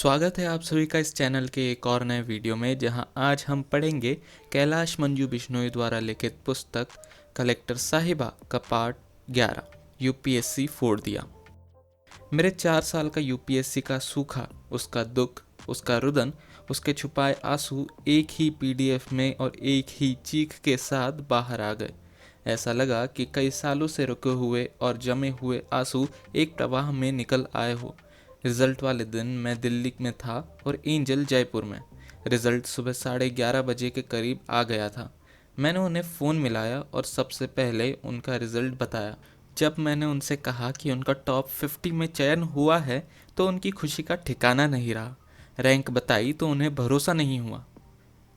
स्वागत है आप सभी का इस चैनल के एक और नए वीडियो में, जहां आज हम पढ़ेंगे कैलाश मंजू बिश्नोई द्वारा लिखित पुस्तक कलेक्टर साहिबा का पार्ट 11 यूपीएससी फोड़ दिया। मेरे 4 साल का यूपीएससी का सूखा, उसका दुख, उसका रुदन, उसके छुपाए आंसू एक ही पीडीएफ में और एक ही चीख के साथ बाहर आ गए। ऐसा लगा कि कई सालों से रुके हुए और जमे हुए आंसू एक प्रवाह में निकल आए हो। रिजल्ट वाले दिन मैं दिल्ली में था और एंजल जयपुर में। रिजल्ट सुबह 11:30 बजे के करीब आ गया था। मैंने उन्हें फ़ोन मिलाया और सबसे पहले उनका रिजल्ट बताया। जब मैंने उनसे कहा कि उनका टॉप 50 में चयन हुआ है तो उनकी खुशी का ठिकाना नहीं रहा। रैंक बताई तो उन्हें भरोसा नहीं हुआ।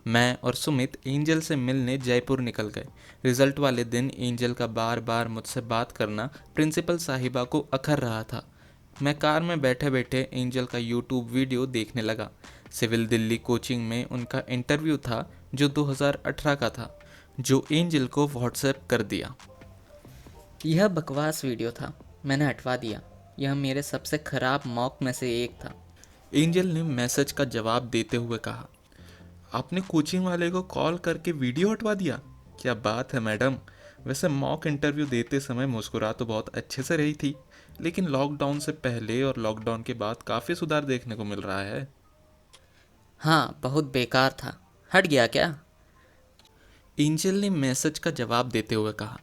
मैं और सुमित एंजल से मिलने जयपुर निकल गए। रिजल्ट वाले दिन एंजल का बार बार मुझसे बात करना प्रिंसिपल साहिबा को अखर रहा था। मैं कार में बैठे बैठे एंजल का यूट्यूब वीडियो देखने लगा। सिविल दिल्ली कोचिंग में उनका इंटरव्यू था जो 2018 का था, जो एंजल को व्हाट्सएप कर दिया। यह बकवास वीडियो था, मैंने हटवा दिया। यह मेरे सबसे खराब मॉक में से एक था। एंजल ने मैसेज का जवाब देते हुए कहा, आपने कोचिंग वाले को कॉल करके वीडियो हटवा दिया? क्या बात है मैडम। वैसे मॉक इंटरव्यू देते समय मुस्कुरा तो बहुत अच्छे से रही थी, लेकिन लॉकडाउन से पहले और लॉकडाउन के बाद काफ़ी सुधार देखने को मिल रहा है। हाँ, बहुत बेकार था। हट गया क्या? एंजल ने मैसेज का जवाब देते हुए कहा,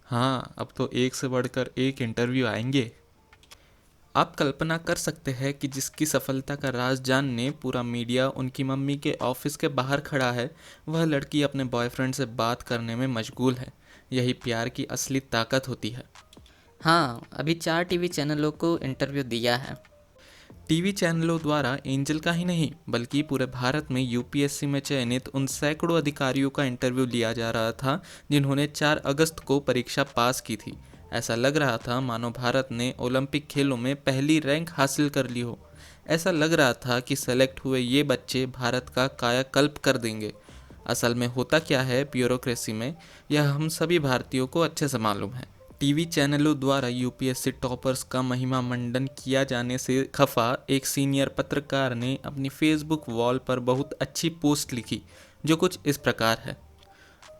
हाँ, अब तो एक से बढ़कर एक इंटरव्यू आएंगे। आप कल्पना कर सकते हैं कि जिसकी सफलता का राज जानने पूरा मीडिया उनकी मम्मी के ऑफिस के बाहर खड़ा है, वह लड़की अपने बॉयफ्रेंड से बात करने में मशगूल है। यही प्यार की असली ताकत होती है। हाँ, अभी 4 टीवी चैनलों को इंटरव्यू दिया है। टीवी चैनलों द्वारा एंजल का ही नहीं बल्कि पूरे भारत में यूपीएससी में चयनित उन सैकड़ों अधिकारियों का इंटरव्यू लिया जा रहा था जिन्होंने 4 अगस्त को परीक्षा पास की थी। ऐसा लग रहा था मानो भारत ने ओलंपिक खेलों में पहली रैंक हासिल कर ली हो। ऐसा लग रहा था कि सेलेक्ट हुए ये बच्चे भारत का कायाकल्प कर देंगे। असल में होता क्या है ब्यूरोक्रेसी में, यह हम सभी भारतीयों को अच्छे से मालूम है। टीवी चैनलों द्वारा यूपीएससी टॉपर्स का महिमा मंडन किया जाने से खफा एक सीनियर पत्रकार ने अपनी फेसबुक वॉल पर बहुत अच्छी पोस्ट लिखी, जो कुछ इस प्रकार है।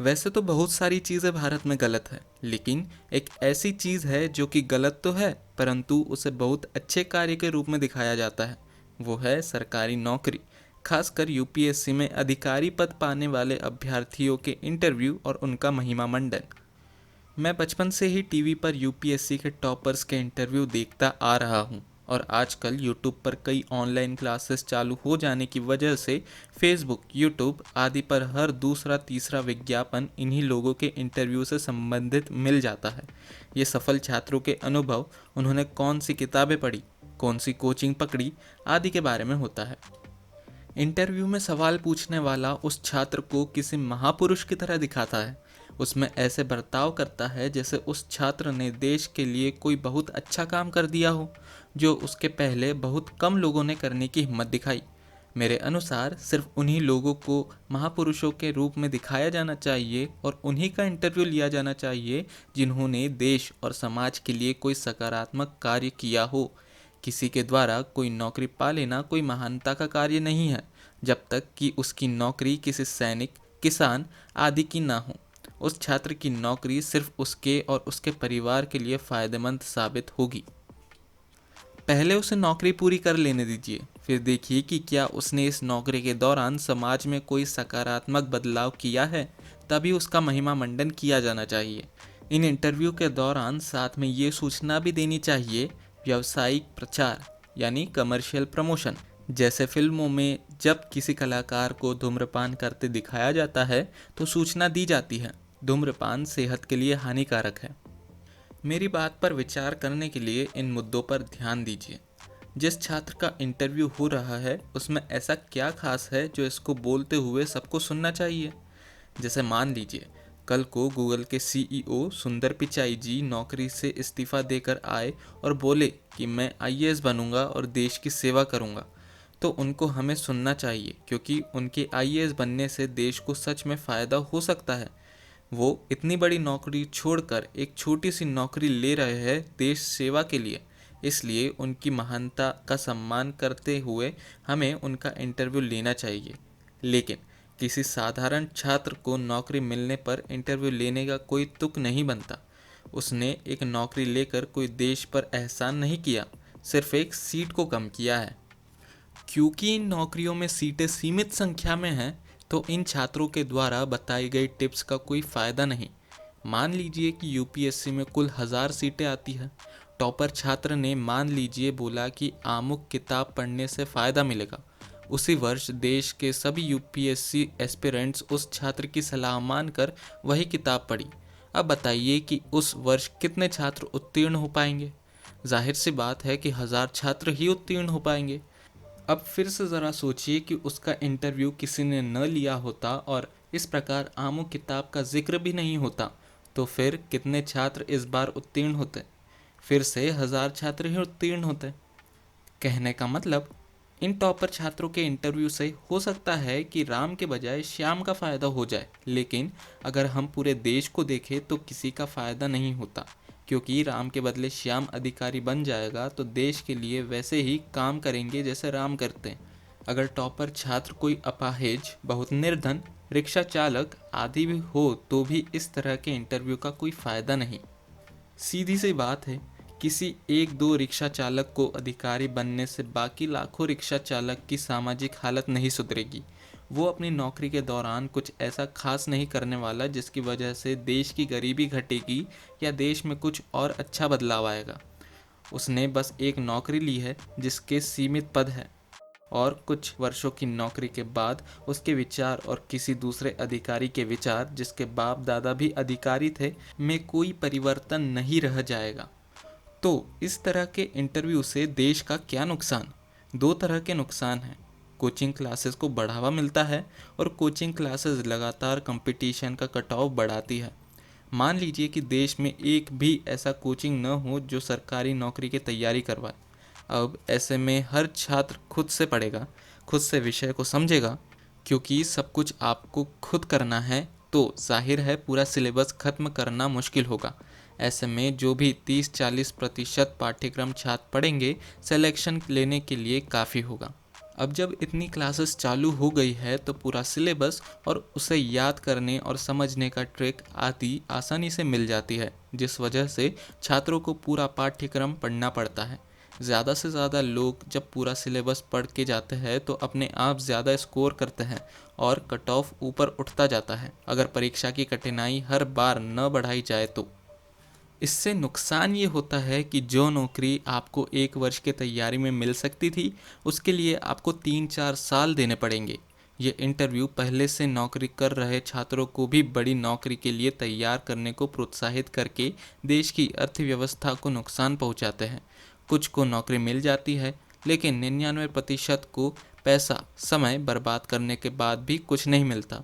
वैसे तो बहुत सारी चीज़ें भारत में गलत है, लेकिन एक ऐसी चीज़ है जो कि गलत तो है परंतु उसे बहुत अच्छे कार्य के रूप में दिखाया जाता है। वो है सरकारी नौकरी, खासकर यूपीएससी में अधिकारी पद पाने वाले अभ्यर्थियों के इंटरव्यू और उनका महिमा मंडन। मैं बचपन से ही टीवी पर यूपीएससी के टॉपर्स के इंटरव्यू देखता आ रहा हूँ और आजकल यूट्यूब पर कई ऑनलाइन क्लासेस चालू हो जाने की वजह से फेसबुक, यूट्यूब आदि पर हर दूसरा तीसरा विज्ञापन इन्हीं लोगों के इंटरव्यू से संबंधित मिल जाता है। ये सफल छात्रों के अनुभव, उन्होंने कौन सी किताबें पढ़ी, कौन सी कोचिंग पकड़ी आदि के बारे में होता है। इंटरव्यू में सवाल पूछने वाला उस छात्र को किसी महापुरुष की तरह दिखाता है। उसमें ऐसे बर्ताव करता है जैसे उस छात्र ने देश के लिए कोई बहुत अच्छा काम कर दिया हो, जो उसके पहले बहुत कम लोगों ने करने की हिम्मत दिखाई। मेरे अनुसार सिर्फ उन्हीं लोगों को महापुरुषों के रूप में दिखाया जाना चाहिए और उन्हीं का इंटरव्यू लिया जाना चाहिए जिन्होंने देश और समाज के लिए कोई सकारात्मक कार्य किया हो। किसी के द्वारा कोई नौकरी पा लेना कोई महानता का कार्य नहीं है, जब तक कि उसकी नौकरी किसी सैनिक, किसान आदि की ना हो। उस छात्र की नौकरी सिर्फ उसके और उसके परिवार के लिए फ़ायदेमंद साबित होगी। पहले उसे नौकरी पूरी कर लेने दीजिए, फिर देखिए कि क्या उसने इस नौकरी के दौरान समाज में कोई सकारात्मक बदलाव किया है, तभी उसका महिमा मंडन किया जाना चाहिए। इन इंटरव्यू के दौरान साथ में ये सूचना भी देनी चाहिए, व्यावसायिक प्रचार यानी कमर्शियल प्रमोशन। जैसे फिल्मों में जब किसी कलाकार को धूम्रपान करते दिखाया जाता है तो सूचना दी जाती है, धूम्रपान सेहत के लिए हानिकारक है। मेरी बात पर विचार करने के लिए इन मुद्दों पर ध्यान दीजिए। जिस छात्र का इंटरव्यू हो रहा है उसमें ऐसा क्या खास है जो इसको बोलते हुए सबको सुनना चाहिए। जैसे मान लीजिए कल को गूगल के सीईओ सुंदर पिचाई जी नौकरी से इस्तीफ़ा देकर आए और बोले कि मैं आईएएस बनूंगा और देश की सेवा करूंगा, तो उनको हमें सुनना चाहिए, क्योंकि उनके आईएएस बनने से देश को सच में फ़ायदा हो सकता है। वो इतनी बड़ी नौकरी छोड़कर एक छोटी सी नौकरी ले रहे हैं देश सेवा के लिए। इसलिए उनकी महानता का सम्मान करते हुए हमें उनका इंटरव्यू लेना चाहिए। लेकिन किसी साधारण छात्र को नौकरी मिलने पर इंटरव्यू लेने का कोई तुक नहीं बनता। उसने एक नौकरी लेकर कोई देश पर एहसान नहीं किया, सिर्फ एक सीट को कम किया है। क्योंकि इन नौकरियों में सीटें सीमित संख्या में हैं, तो इन छात्रों के द्वारा बताई गई टिप्स का कोई फ़ायदा नहीं। मान लीजिए कि यूपीएससी में कुल 1000 सीटें आती हैं। टॉपर छात्र ने मान लीजिए बोला कि आमुख किताब पढ़ने से फ़ायदा मिलेगा। उसी वर्ष देश के सभी यूपीएससी एस्पिरेंट्स उस छात्र की सलाह मानकर वही किताब पढ़ी। अब बताइए कि उस वर्ष कितने छात्र उत्तीर्ण हो पाएंगे? जाहिर सी बात है कि 1000 छात्र ही उत्तीर्ण हो पाएंगे। अब फिर से ज़रा सोचिए कि उसका इंटरव्यू किसी ने न लिया होता और इस प्रकार आमो किताब का जिक्र भी नहीं होता, तो फिर कितने छात्र इस बार उत्तीर्ण होते? फिर से 1000 छात्र ही उत्तीर्ण होते। कहने का मतलब, इन टॉपर छात्रों के इंटरव्यू से हो सकता है कि राम के बजाय श्याम का फ़ायदा हो जाए, लेकिन अगर हम पूरे देश को देखें तो किसी का फ़ायदा नहीं होता, क्योंकि राम के बदले श्याम अधिकारी बन जाएगा तो देश के लिए वैसे ही काम करेंगे जैसे राम करते हैं। अगर टॉपर छात्र कोई अपाहिज, बहुत निर्धन, रिक्शा चालक आदि भी हो तो भी इस तरह के इंटरव्यू का कोई फ़ायदा नहीं। सीधी सी बात है, किसी एक दो रिक्शा चालक को अधिकारी बनने से बाकी लाखों रिक्शा चालक की सामाजिक हालत नहीं सुधरेगी। वो अपनी नौकरी के दौरान कुछ ऐसा खास नहीं करने वाला जिसकी वजह से देश की गरीबी घटेगी या देश में कुछ और अच्छा बदलाव आएगा। उसने बस एक नौकरी ली है जिसके सीमित पद है, और कुछ वर्षों की नौकरी के बाद उसके विचार और किसी दूसरे अधिकारी के विचार, जिसके बाप दादा भी अधिकारी थे, में कोई परिवर्तन नहीं रह जाएगा। तो इस तरह के इंटरव्यू से देश का क्या नुकसान? दो तरह के नुकसान हैं। कोचिंग क्लासेस को बढ़ावा मिलता है और कोचिंग क्लासेस लगातार कंपटीशन का कटऑफ बढ़ाती है। मान लीजिए कि देश में एक भी ऐसा कोचिंग न हो जो सरकारी नौकरी की तैयारी करवाए। अब ऐसे में हर छात्र खुद से पढ़ेगा, खुद से विषय को समझेगा। क्योंकि सब कुछ आपको खुद करना है तो जाहिर है पूरा सिलेबस खत्म करना मुश्किल होगा। ऐसे में जो भी 30-40% पाठ्यक्रम छात्र पढ़ेंगे, सिलेक्शन लेने के लिए काफ़ी होगा। अब जब इतनी क्लासेस चालू हो गई है तो पूरा सिलेबस और उसे याद करने और समझने का ट्रिक आदि आसानी से मिल जाती है, जिस वजह से छात्रों को पूरा पाठ्यक्रम पढ़ना पड़ता है। ज़्यादा से ज़्यादा लोग जब पूरा सिलेबस पढ़ के जाते हैं तो अपने आप ज़्यादा स्कोर करते हैं और कट ऑफ ऊपर उठता जाता है, अगर परीक्षा की कठिनाई हर बार न बढ़ाई जाए तो। इससे नुकसान ये होता है कि जो नौकरी आपको 1 वर्ष की तैयारी में मिल सकती थी, उसके लिए आपको 3-4 साल देने पड़ेंगे। ये इंटरव्यू पहले से नौकरी कर रहे छात्रों को भी बड़ी नौकरी के लिए तैयार करने को प्रोत्साहित करके देश की अर्थव्यवस्था को नुकसान पहुंचाते हैं। कुछ को नौकरी मिल जाती है, लेकिन 99% को पैसा, समय बर्बाद करने के बाद भी कुछ नहीं मिलता।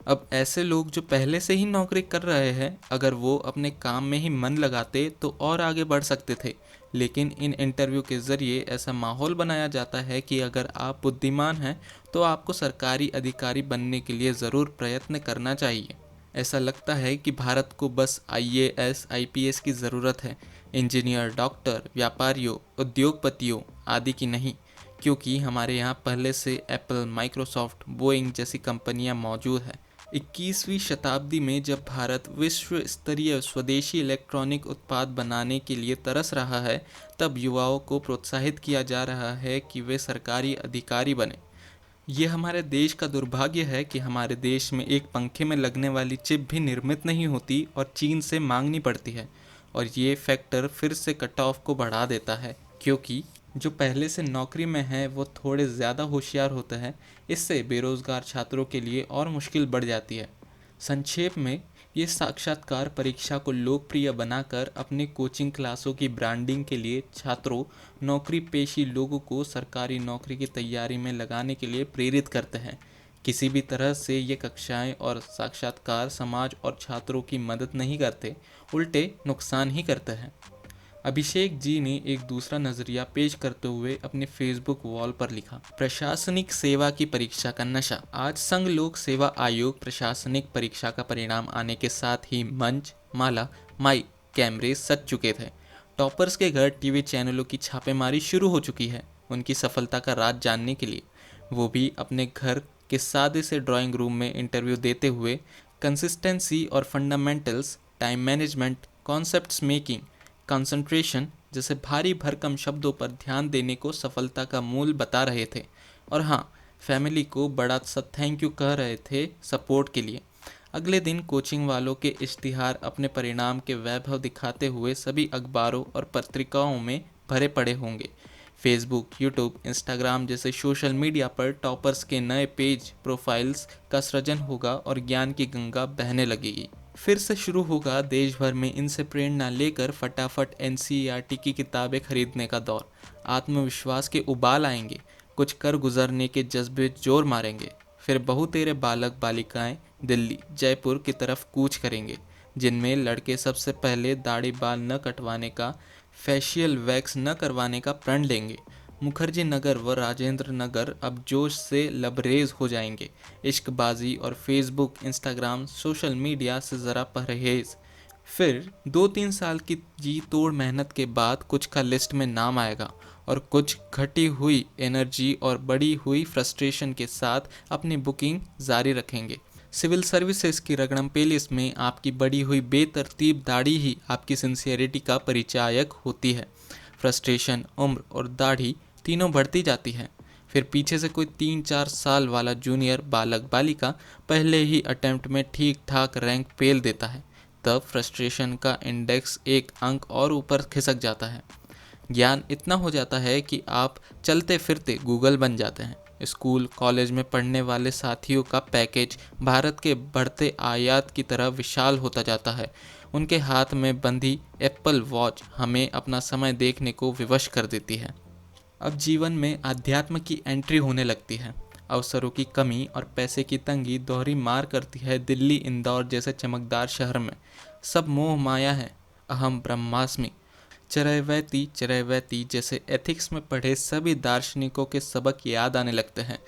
अब ऐसे लोग जो पहले से ही नौकरी कर रहे हैं, अगर वो अपने काम में ही मन लगाते तो और आगे बढ़ सकते थे। लेकिन इन इंटरव्यू के ज़रिए ऐसा माहौल बनाया जाता है कि अगर आप बुद्धिमान हैं तो आपको सरकारी अधिकारी बनने के लिए ज़रूर प्रयत्न करना चाहिए। ऐसा लगता है कि भारत को बस आईएएस, आईपीएस की ज़रूरत है, इंजीनियर, डॉक्टर, व्यापारियों, उद्योगपतियों आदि की नहीं, क्योंकि हमारे यहाँ पहले से एप्पल, माइक्रोसॉफ्ट, बोइंग जैसी कंपनियाँ मौजूद हैं। 21वीं शताब्दी में जब भारत विश्व स्तरीय स्वदेशी इलेक्ट्रॉनिक उत्पाद बनाने के लिए तरस रहा है, तब युवाओं को प्रोत्साहित किया जा रहा है कि वे सरकारी अधिकारी बने। ये हमारे देश का दुर्भाग्य है कि हमारे देश में एक पंखे में लगने वाली चिप भी निर्मित नहीं होती और चीन से मांगनी पड़ती है, और ये फैक्टर फिर से कट ऑफ को बढ़ा देता है, क्योंकि जो पहले से नौकरी में है वो थोड़े ज़्यादा होशियार होते हैं। इससे बेरोज़गार छात्रों के लिए और मुश्किल बढ़ जाती है। संक्षेप में, ये साक्षात्कार परीक्षा को लोकप्रिय बनाकर अपने कोचिंग क्लासों की ब्रांडिंग के लिए छात्रों, नौकरी पेशी लोगों को सरकारी नौकरी की तैयारी में लगाने के लिए प्रेरित करते हैं। किसी भी तरह से ये कक्षाएं और साक्षात्कार समाज और छात्रों की मदद नहीं करते, उल्टे नुकसान ही करते हैं। अभिषेक जी ने एक दूसरा नज़रिया पेश करते हुए अपने फेसबुक वॉल पर लिखा, प्रशासनिक सेवा की परीक्षा का नशा। आज संघ लोक सेवा आयोग प्रशासनिक परीक्षा का परिणाम आने के साथ ही मंच, माला, माइक, कैमरे सज चुके थे। टॉपर्स के घर टीवी चैनलों की छापेमारी शुरू हो चुकी है उनकी सफलता का राज जानने के लिए। वो भी अपने घर के सादे से ड्राइंग रूम में इंटरव्यू देते हुए कंसिस्टेंसी और fundamentals, time management, concepts making, concentration जैसे भारी भरकम शब्दों पर ध्यान देने को सफलता का मूल बता रहे थे। और हाँ, फैमिली को बड़ा सा थैंक यू कह रहे थे सपोर्ट के लिए। अगले दिन कोचिंग वालों के इश्तिहार अपने परिणाम के वैभव दिखाते हुए सभी अखबारों और पत्रिकाओं में भरे पड़े होंगे। फेसबुक, यूट्यूब, इंस्टाग्राम जैसे सोशल मीडिया पर टॉपर्स के नए पेज प्रोफाइल्स का सृजन होगा और ज्ञान की गंगा बहने लगेगी। फिर से शुरू होगा देश भर में इनसे प्रेरणा लेकर फटाफट एनसीईआरटी की किताबें खरीदने का दौर। आत्मविश्वास के उबाल आएंगे, कुछ कर गुजरने के जज्बे जोर मारेंगे। फिर बहुतेरे बालक बालिकाएं दिल्ली, जयपुर की तरफ कूच करेंगे, जिनमें लड़के सबसे पहले दाढ़ी बाल न कटवाने का, फेशियल वैक्स न करवाने का प्रण लेंगे। मुखर्जी नगर व राजेंद्र नगर अब जोश से लबरेज हो जाएंगे। इश्कबाजी और फेसबुक, इंस्टाग्राम, सोशल मीडिया से ज़रा परहेज। फिर 2-3 साल की जी तोड़ मेहनत के बाद कुछ का लिस्ट में नाम आएगा और कुछ घटी हुई एनर्जी और बढ़ी हुई फ्रस्ट्रेशन के साथ अपनी बुकिंग जारी रखेंगे। सिविल सर्विसेज की रगड़म पेलिस में आपकी बढ़ी हुई बेतरतीब दाढ़ी ही आपकी सिंसियरिटी का परिचायक होती है। फ्रस्ट्रेशन, उम्र और दाढ़ी तीनों बढ़ती जाती है। फिर पीछे से कोई 3-4 साल वाला जूनियर बालक बालिका पहले ही अटेम्प्ट में ठीक ठाक रैंक पेल देता है। तब फ्रस्ट्रेशन का इंडेक्स एक अंक और ऊपर खिसक जाता है। ज्ञान इतना हो जाता है कि आप चलते फिरते गूगल बन जाते हैं। स्कूल कॉलेज में पढ़ने वाले साथियों का पैकेज भारत के बढ़ते आयात की तरह विशाल होता जाता है। उनके हाथ में बंधी एप्पल वॉच हमें अपना समय देखने को विवश कर देती है। अब जीवन में अध्यात्म की एंट्री होने लगती है। अवसरों की कमी और पैसे की तंगी दोहरी मार करती है दिल्ली, इंदौर जैसे चमकदार शहर में। सब मोह माया है, अहम ब्रह्मास्मि। चरैवैती चरैवैती जैसे एथिक्स में पढ़े सभी दार्शनिकों के सबक याद आने लगते हैं।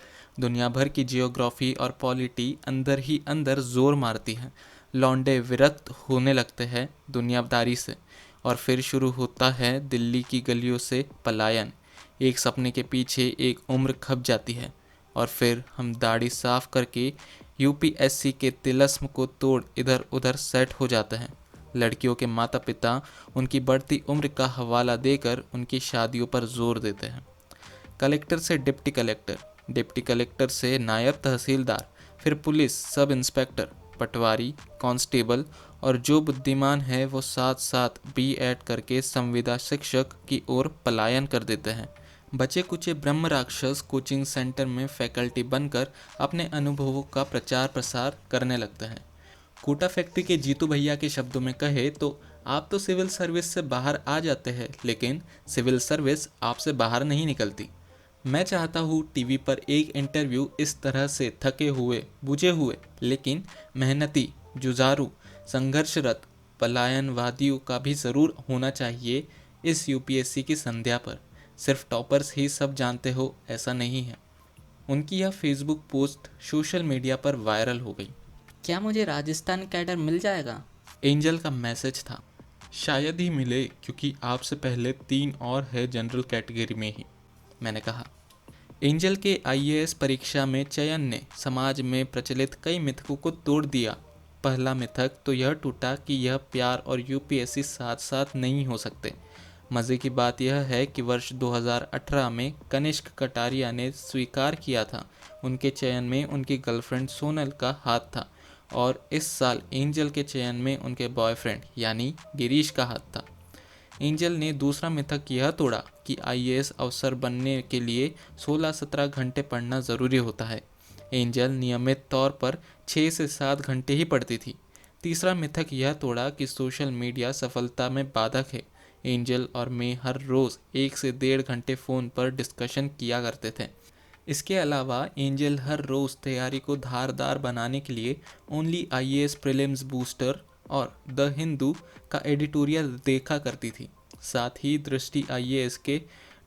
दुनिया भर की जियोग्राफी और पॉलिटी अंदर ही अंदर जोर मारती है। लौंडे विरक्त होने लगते हैं दुनियादारी से। और फिर शुरू होता है दिल्ली की गलियों से पलायन। एक सपने के पीछे एक उम्र खप जाती है। और फिर हम दाढ़ी साफ करके यूपीएससी के तिलस्म को तोड़ इधर उधर सेट हो जाते हैं। लड़कियों के माता पिता उनकी बढ़ती उम्र का हवाला देकर उनकी शादियों पर जोर देते हैं। कलेक्टर से डिप्टी कलेक्टर, डिप्टी कलेक्टर से नायब तहसीलदार, फिर पुलिस सब इंस्पेक्टर, पटवारी, कांस्टेबल और जो बुद्धिमान है वो साथ साथ बीएड करके संविदा शिक्षक की ओर पलायन कर देते हैं। बचे कुचे ब्रह्म राक्षस कोचिंग सेंटर में फैकल्टी बनकर अपने अनुभवों का प्रचार प्रसार करने लगते हैं। कोटा फैक्ट्री के जीतू भैया के शब्दों में कहे तो आप तो सिविल सर्विस से बाहर आ जाते हैं, लेकिन सिविल सर्विस आपसे बाहर नहीं निकलती। मैं चाहता हूँ टीवी पर एक इंटरव्यू इस तरह से थके हुए, बुझे हुए लेकिन मेहनती, जुझारू, संघर्षरत पलायनवादियों का भी ज़रूर होना चाहिए इस यूपीएससी की संध्या पर। सिर्फ टॉपर्स ही सब जानते हो ऐसा नहीं है। उनकी यह फेसबुक पोस्ट सोशल मीडिया पर वायरल हो गई। क्या मुझे राजस्थान कैडर मिल जाएगा? एंजल का मैसेज था। शायद ही मिले, क्योंकि आपसे पहले 3 और है जनरल कैटेगरी में ही, मैंने कहा। एंजल के आईएएस परीक्षा में चयन ने समाज में प्रचलित कई मिथकों को तोड़ दिया। पहला मिथक तो यह टूटा कि यह प्यार और यूपीएससी साथ साथ नहीं हो सकते। मज़े की बात यह है कि वर्ष 2018 में कनिष्क कटारिया ने स्वीकार किया था उनके चयन में उनकी गर्लफ्रेंड सोनल का हाथ था, और इस साल एंजल के चयन में उनके बॉयफ्रेंड यानी गिरीश का हाथ था। एंजल ने दूसरा मिथक यह तोड़ा कि आईएएस अफसर बनने के लिए 16-17 घंटे पढ़ना ज़रूरी होता है। एंजल नियमित तौर पर 6 से 7 घंटे ही पढ़ती थी। तीसरा मिथक यह तोड़ा कि सोशल मीडिया सफलता में बाधक है। एंजल और मैं हर रोज़ 1 से 1.5 घंटे फ़ोन पर डिस्कशन किया करते थे। इसके अलावा एंजल हर रोज़ तैयारी को धारदार बनाने के लिए ओनली आईएएस प्रीलिम्स बूस्टर और द हिंदू का एडिटोरियल देखा करती थी। साथ ही दृष्टि आईएएस के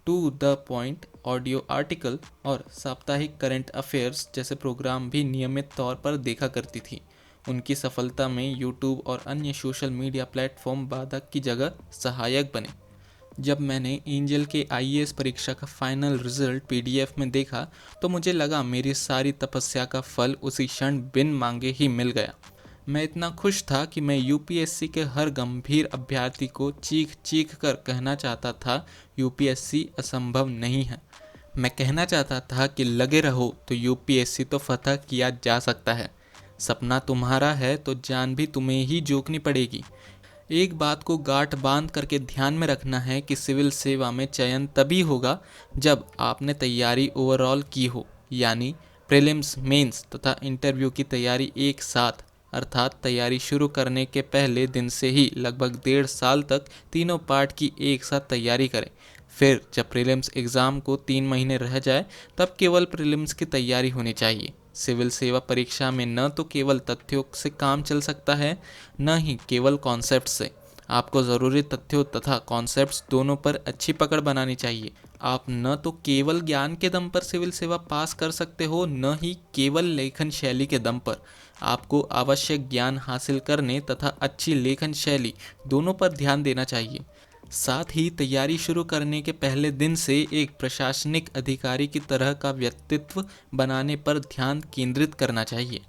to the point audio article और साप्ताहिक करंट अफेयर्स जैसे प्रोग्राम भी नियमित तौर पर देखा करती थी। उनकी सफलता में यूट्यूब और अन्य सोशल मीडिया प्लेटफॉर्म बाधक की जगह सहायक बने। जब मैंने एंजल के आईएएस परीक्षा का फाइनल रिजल्ट पीडीएफ में देखा तो मुझे लगा मेरी सारी तपस्या का फल उसी क्षण बिन मांगे ही मिल गया। मैं इतना खुश था कि मैं यूपीएससी के हर गंभीर अभ्यर्थी को चीख चीख कर कहना चाहता था, यूपीएससी असंभव नहीं है। मैं कहना चाहता था कि लगे रहो तो यूपीएससी तो फतह किया जा सकता है। सपना तुम्हारा है तो जान भी तुम्हें ही जोखनी पड़ेगी। एक बात को गांठ बांध करके ध्यान में रखना है कि सिविल सेवा में चयन तभी होगा जब आपने तैयारी ओवरऑल की हो, यानी प्रीलिम्स, मेंस तथा इंटरव्यू की तैयारी एक साथ, अर्थात तैयारी शुरू करने के पहले दिन से ही लगभग 1.5 साल तक तीनों पार्ट की एक साथ तैयारी करें। फिर जब प्रीलिम्स एग्ज़ाम को 3 महीने रह जाए तब केवल प्रीलिम्स की तैयारी होनी चाहिए। सिविल सेवा परीक्षा में न तो केवल तथ्यों से काम चल सकता है, न ही केवल कॉन्सेप्ट से। आपको ज़रूरी तथ्यों तथा कॉन्सेप्ट्स दोनों पर अच्छी पकड़ बनानी चाहिए। आप न तो केवल ज्ञान के दम पर सिविल सेवा पास कर सकते हो, न ही केवल लेखन शैली के दम पर। आपको आवश्यक ज्ञान हासिल करने तथा अच्छी लेखन शैली दोनों पर ध्यान देना चाहिए। साथ ही तैयारी शुरू करने के पहले दिन से एक प्रशासनिक अधिकारी की तरह का व्यक्तित्व बनाने पर ध्यान केंद्रित करना चाहिए।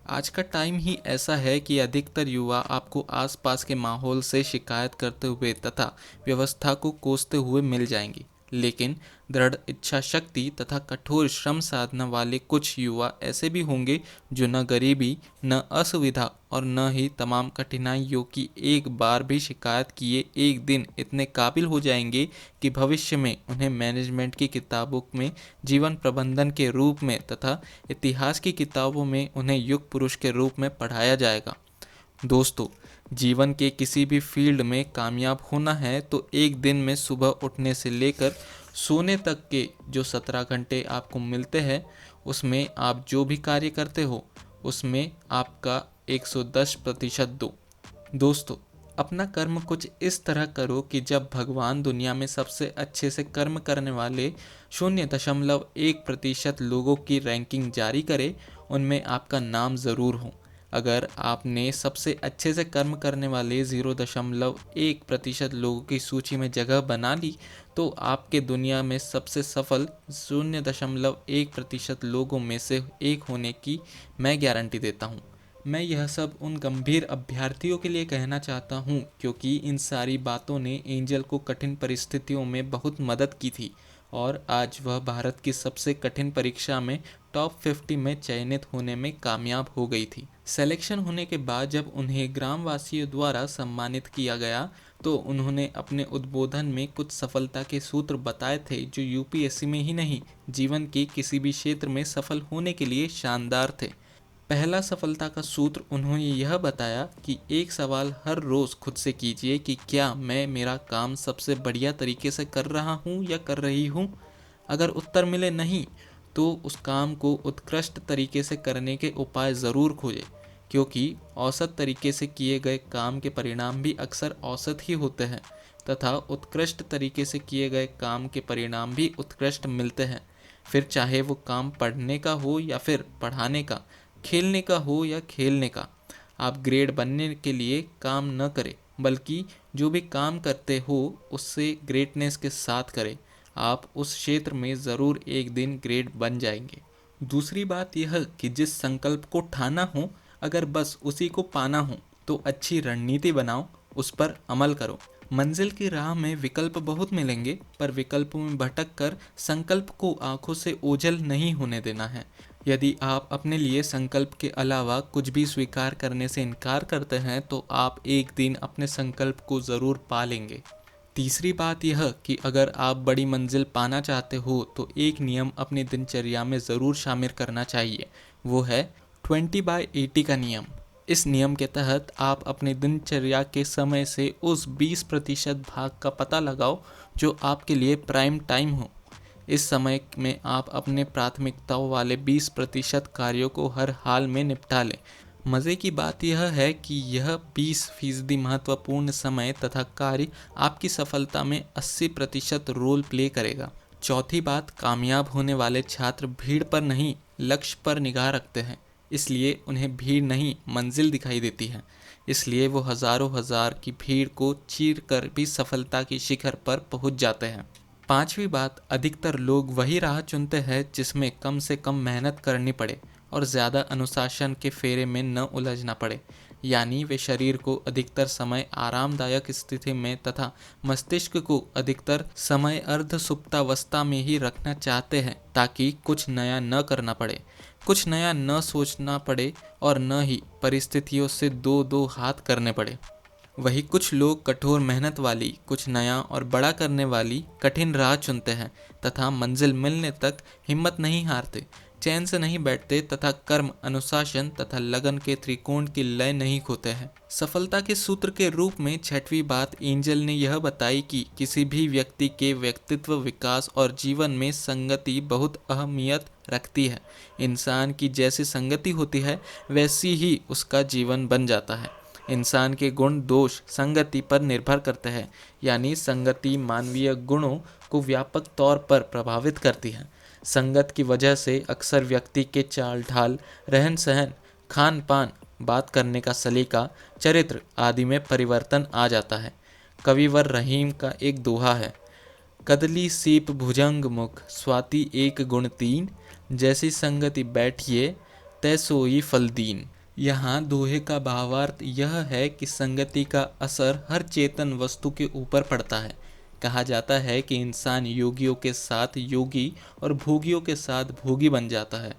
आज का टाइम ही ऐसा है कि अधिकतर युवा आपको आसपास के माहौल से शिकायत करते हुए तथा व्यवस्था को कोसते हुए मिल जाएंगे, लेकिन दृढ़ इच्छा शक्ति तथा कठोर श्रम साधना वाले कुछ युवा ऐसे भी होंगे जो न गरीबी, न असुविधा और न ही तमाम कठिनाइयों की एक बार भी शिकायत किए एक दिन इतने काबिल हो जाएंगे कि भविष्य में उन्हें मैनेजमेंट की किताबों में जीवन प्रबंधन के रूप में तथा इतिहास की किताबों में उन्हें युग पुरुष के रूप में पढ़ाया जाएगा। दोस्तों, जीवन के किसी भी फील्ड में कामयाब होना है तो एक दिन में सुबह उठने से लेकर सोने तक के जो 17 घंटे आपको मिलते हैं उसमें आप जो भी कार्य करते हो उसमें आपका 110% दो। दोस्तों, अपना कर्म कुछ इस तरह करो कि जब भगवान दुनिया में सबसे अच्छे से कर्म करने वाले 0.1% लोगों की रैंकिंग जारी करे, उनमें आपका नाम ज़रूर हो। अगर आपने सबसे अच्छे से कर्म करने वाले 0.1% लोगों की सूची में जगह बना ली तो आपके दुनिया में सबसे सफल 0.1% लोगों में से एक होने की मैं गारंटी देता हूँ। मैं यह सब उन गंभीर अभ्यर्थियों के लिए कहना चाहता हूँ क्योंकि इन सारी बातों ने एंजल को कठिन परिस्थितियों में बहुत मदद की थी और आज वह भारत की सबसे कठिन परीक्षा में टॉप 50 में चयनित होने में कामयाब हो गई थी। सिलेक्शन होने के बाद जब उन्हें ग्रामवासियों द्वारा सम्मानित किया गया तो उन्होंने अपने उद्बोधन में कुछ सफलता के सूत्र बताए थे जो यूपीएससी में ही नहीं, जीवन के किसी भी क्षेत्र में सफल होने के लिए शानदार थे। पहला सफलता का सूत्र उन्होंने यह बताया कि एक सवाल हर रोज़ खुद से कीजिए कि क्या मैं मेरा काम सबसे बढ़िया तरीके से कर रहा हूँ या कर रही हूँ। अगर उत्तर मिले नहीं तो उस काम को उत्कृष्ट तरीके से करने के उपाय ज़रूर खोजें, क्योंकि औसत तरीके से किए गए काम के परिणाम भी अक्सर औसत ही होते हैं तथा उत्कृष्ट तरीके से किए गए काम के परिणाम भी उत्कृष्ट मिलते हैं। फिर चाहे वो काम पढ़ने का हो या फिर पढ़ाने का, खेलने का हो या खेलने का। आप ग्रेड बनने के लिए काम न करें, बल्कि जो भी काम करते हो उससे ग्रेटनेस के साथ करें। आप उस क्षेत्र में ज़रूर एक दिन ग्रेट बन जाएंगे। दूसरी बात यह कि जिस संकल्प को ठाना हो, अगर बस उसी को पाना हो तो अच्छी रणनीति बनाओ, उस पर अमल करो। मंजिल की राह में विकल्प बहुत मिलेंगे, पर विकल्पों में भटक कर संकल्प को आंखों से ओझल नहीं होने देना है। यदि आप अपने लिए संकल्प के अलावा कुछ भी स्वीकार करने से इनकार करते हैं तो आप एक दिन अपने संकल्प को ज़रूर पा लेंगे। तीसरी बात यह कि अगर आप बड़ी मंजिल पाना चाहते हो तो एक नियम अपनी दिनचर्या में ज़रूर शामिल करना चाहिए। वो है 20/80 का नियम। इस नियम के तहत आप अपनी दिनचर्या के समय से उस 20% भाग का पता लगाओ जो आपके लिए प्राइम टाइम हो। इस समय में आप अपने प्राथमिकताओं वाले 20% कार्यों को हर हाल में निपटा लें। मज़े की बात यह है कि यह 20% महत्वपूर्ण समय तथा कार्य आपकी सफलता में 80% रोल प्ले करेगा। चौथी बात, कामयाब होने वाले छात्र भीड़ पर नहीं, लक्ष्य पर निगाह रखते हैं, इसलिए उन्हें भीड़ नहीं मंजिल दिखाई देती है। इसलिए वो हजारों हजार की भीड़ को चीर कर भी सफलता की शिखर पर पहुंच जाते हैं। पांचवी बात, अधिकतर लोग वही राह चुनते हैं जिसमें कम से कम मेहनत करनी पड़े और ज़्यादा अनुशासन के फेरे में न उलझना पड़े। यानी वे शरीर को अधिकतर समय आरामदायक स्थिति में तथा मस्तिष्क को अधिकतर समय अर्ध सुप्तावस्था में ही रखना चाहते हैं, ताकि कुछ नया न करना पड़े, कुछ नया न सोचना पड़े और न ही परिस्थितियों से दो दो हाथ करने पड़े। वही कुछ लोग कठोर मेहनत वाली, कुछ नया और बड़ा करने वाली कठिन राह चुनते हैं तथा मंजिल मिलने तक हिम्मत नहीं हारते, चैन से नहीं बैठते तथा कर्म, अनुशासन तथा लगन के त्रिकोण की लय नहीं खोते हैं। सफलता के सूत्र के रूप में छठवीं बात एंजल ने यह बताई कि किसी भी व्यक्ति के व्यक्तित्व विकास और जीवन में संगति बहुत अहमियत रखती है। इंसान की जैसी संगति होती है वैसी ही उसका जीवन बन जाता है। इंसान के गुण दोष संगति पर निर्भर करते हैं, यानी संगति मानवीय गुणों को व्यापक तौर पर प्रभावित करती है। संगत की वजह से अक्सर व्यक्ति के चाल ढाल, रहन सहन, खान पान, बात करने का सलीका, चरित्र आदि में परिवर्तन आ जाता है। कविवर रहीम का एक दोहा है, कदली सीप भुजंग मुख स्वाति एक गुण तीन, जैसी संगति बैठिए तै सोई फल दीन। यहाँ दोहे का भावार्थ यह है कि संगति का असर हर चेतन वस्तु के ऊपर पड़ता है। कहा जाता है कि इंसान योगियों के साथ योगी और भोगियों के साथ भोगी बन जाता है।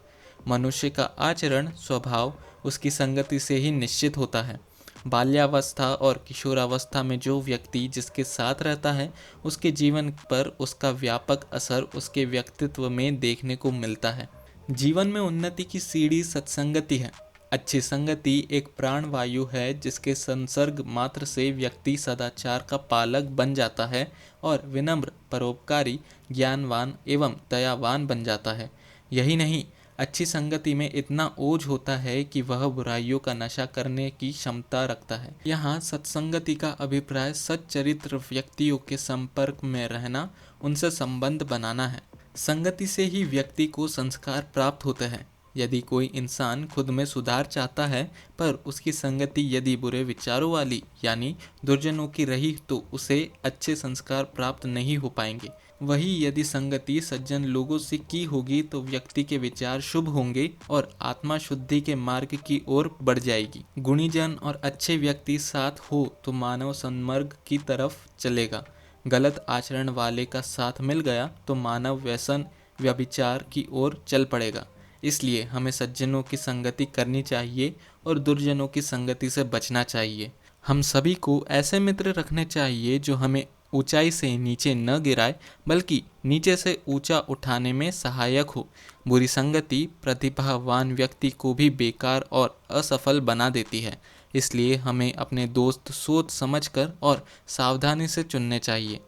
मनुष्य का आचरण स्वभाव उसकी संगति से ही निश्चित होता है। बाल्यावस्था और किशोरावस्था में जो व्यक्ति जिसके साथ रहता है, उसके जीवन पर उसका व्यापक असर उसके व्यक्तित्व में देखने को मिलता है। जीवन में उन्नति की सीढ़ी सत्संगति है। अच्छी संगति एक प्राण वायु है जिसके संसर्ग मात्र से व्यक्ति सदाचार का पालक बन जाता है और विनम्र, परोपकारी, ज्ञानवान एवं दयावान बन जाता है। यही नहीं, अच्छी संगति में इतना ओज होता है कि वह बुराइयों का नशा करने की क्षमता रखता है। यहाँ सत्संगति का अभिप्राय सच्चरित्र व्यक्तियों के संपर्क में रहना, उनसे संबंध बनाना है। संगति से ही व्यक्ति को संस्कार प्राप्त होते हैं। यदि कोई इंसान खुद में सुधार चाहता है पर उसकी संगति यदि बुरे विचारों वाली यानी दुर्जनों की रही तो उसे अच्छे संस्कार प्राप्त नहीं हो पाएंगे। वही यदि संगति सज्जन लोगों से की होगी तो व्यक्ति के विचार शुभ होंगे और आत्मा शुद्धि के मार्ग की ओर बढ़ जाएगी। गुणीजन और अच्छे व्यक्ति साथ हो तो मानव सन्मार्ग की तरफ चलेगा। गलत आचरण वाले का साथ मिल गया तो मानव व्यसन व्यभिचार की ओर चल पड़ेगा। इसलिए हमें सज्जनों की संगति करनी चाहिए और दुर्जनों की संगति से बचना चाहिए। हम सभी को ऐसे मित्र रखने चाहिए जो हमें ऊंचाई से नीचे न गिराए बल्कि नीचे से ऊंचा उठाने में सहायक हो। बुरी संगति प्रतिभावान व्यक्ति को भी बेकार और असफल बना देती है। इसलिए हमें अपने दोस्त सोच समझकर और सावधानी से चुनने चाहिए।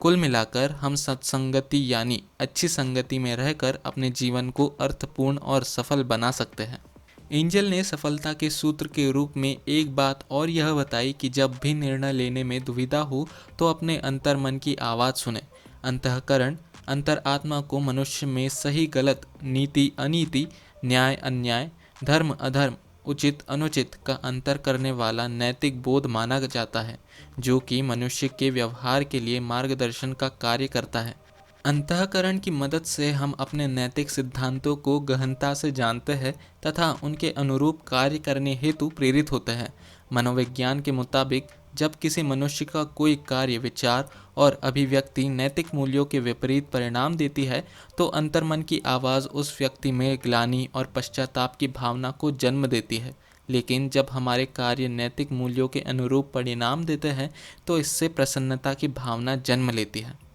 कुल मिलाकर हम सत्संगति यानी अच्छी संगति में रहकर अपने जीवन को अर्थपूर्ण और सफल बना सकते हैं। एंजल ने सफलता के सूत्र के रूप में एक बात और यह बताई कि जब भी निर्णय लेने में दुविधा हो तो अपने अंतर्मन की आवाज़ सुने। अंतःकरण, अंतरात्मा को मनुष्य में सही गलत, नीति अनीति, न्याय अन्याय, धर्म अधर्म, उचित अनुचित का अंतर करने वाला नैतिक बोध माना जाता है, जो कि मनुष्य के व्यवहार के लिए मार्गदर्शन का कार्य करता है। अंतःकरण की मदद से हम अपने नैतिक सिद्धांतों को गहनता से जानते हैं तथा उनके अनुरूप कार्य करने हेतु प्रेरित होते हैं। मनोविज्ञान के मुताबिक जब किसी मनुष्य का कोई कार्य, विचार और अभिव्यक्ति नैतिक मूल्यों के विपरीत परिणाम देती है तो अंतर्मन की आवाज़ उस व्यक्ति में ग्लानि और पश्चाताप की भावना को जन्म देती है। लेकिन जब हमारे कार्य नैतिक मूल्यों के अनुरूप परिणाम देते हैं तो इससे प्रसन्नता की भावना जन्म लेती है।